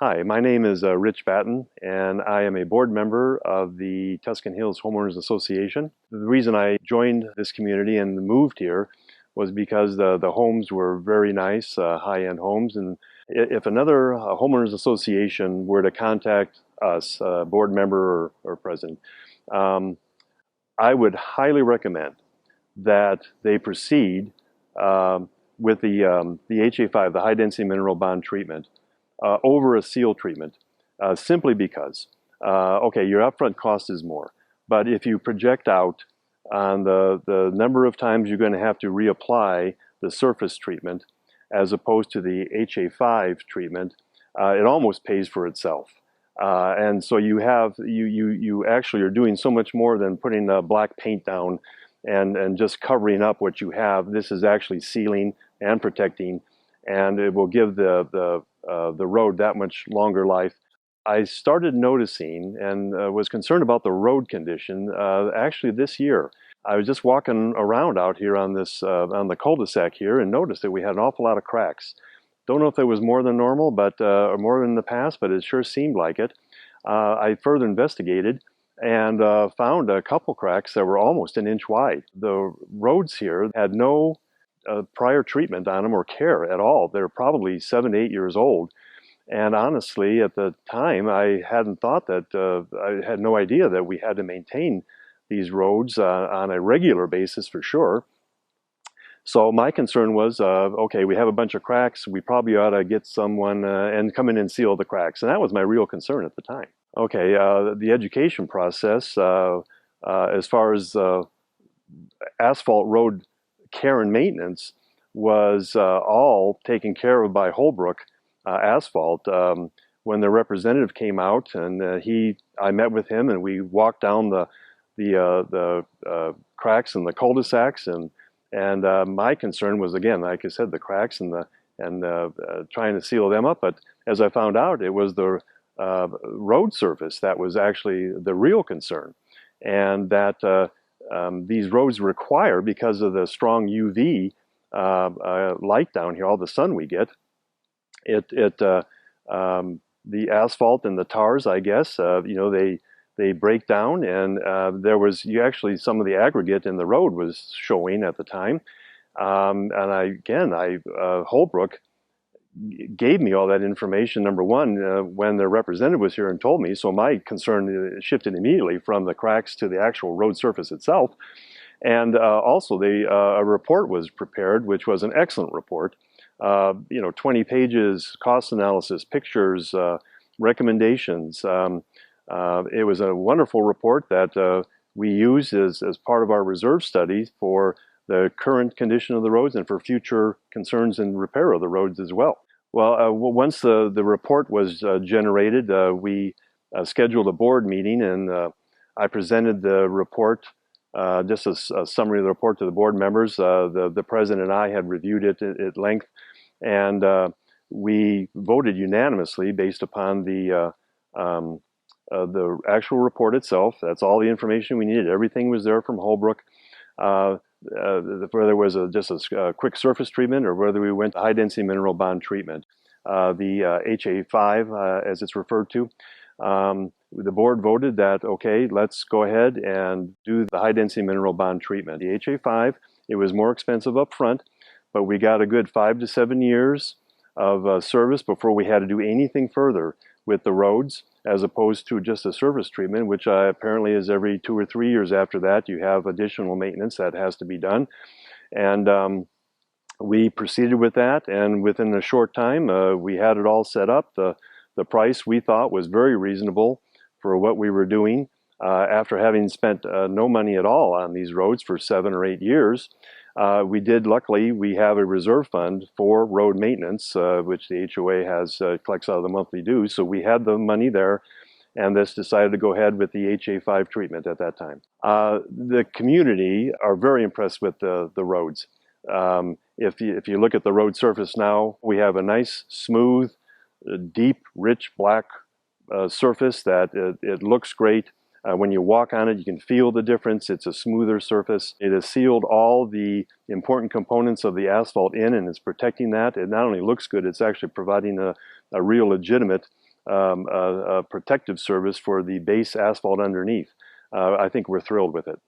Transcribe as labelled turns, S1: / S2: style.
S1: Hi, my name is Rich Batten, and I am a board member of the Tuscan Hills Homeowners Association. The reason I joined this community and moved here was because the homes were very nice, high-end homes, and if another homeowners association were to contact us, board member or president, um, I would highly recommend that they proceed with the HA5, the high density mineral bond treatment, over a seal treatment, simply because, okay, your upfront cost is more, but if you project out on the number of times you're going to have to reapply the surface treatment as opposed to the HA5 treatment, it almost pays for itself. And so you actually are doing so much more than putting black paint down and just covering up what you have. This is actually sealing and protecting, and it will give the road that much longer life. I started noticing and was concerned about the road condition actually this year. I was just walking around out here on this on the cul-de-sac here and noticed that we had an awful lot of cracks. Don't know if it was more than normal, but or more than in the past, but it sure seemed like it. I further investigated and found a couple cracks that were almost an inch wide. The roads here had no prior treatment on them or care at all. They're probably 7 to 8 years old. And honestly, at the time, I hadn't thought that, I had no idea that we had to maintain these roads on a regular basis for sure. So my concern was, okay, we have a bunch of cracks. We probably ought to get someone and come in and seal the cracks. And that was my real concern at the time. Okay, the education process, as far as asphalt road care and maintenance, was all taken care of by Holbrook Asphalt. When the representative came out, and I met with him, and we walked down the cracks in the cul-de-sacs, and my concern was, again, like I said, the cracks and trying to seal them up. But as I found out, it was the road surface that was actually the real concern, and that these roads require, because of the strong UV light down here, all the sun we get, the asphalt and the tars, I guess, they break down, and there was actually some of the aggregate in the road was showing at the time. And Holbrook gave me all that information, number one, when the representative was here and told me. So my concern shifted immediately from the cracks to the actual road surface itself. And also, a report was prepared, which was an excellent report. 20 pages, cost analysis, pictures, recommendations. It was a wonderful report that we used as part of our reserve study for the current condition of the roads and for future concerns and repair of the roads as well. Well, once the report was generated, we scheduled a board meeting, and I presented the report, just a summary of the report, to the board members. The president and I had reviewed it at length, and we voted unanimously based upon the actual report itself. That's all the information we needed. Everything was there from Holbrook. Whether there was just a quick surface treatment or whether we went to high density mineral bond treatment, the HA5 as it's referred to. The board voted that, okay, let's go ahead and do the high density mineral bond treatment. The HA5, it was more expensive up front, but we got a good 5 to 7 years of service before we had to do anything further with the roads, as opposed to just a surface treatment, which apparently is every 2 or 3 years after that. You have additional maintenance that has to be done. And we proceeded with that, and within a short time, we had it all set up. The price we thought was very reasonable for what we were doing after having spent no money at all on these roads for 7 or 8 years. Luckily, we have a reserve fund for road maintenance, which the HOA has collects out of the monthly dues. So we had the money there, and this decided to go ahead with the HA5 treatment at that time. The community are very impressed with the roads. If you look at the road surface now, we have a nice, smooth, deep, rich black surface that it looks great. When you walk on it, you can feel the difference. It's a smoother surface. It has sealed all the important components of the asphalt in, and it's protecting that. It not only looks good, it's actually providing a real legitimate a protective service for the base asphalt underneath. I think we're thrilled with it.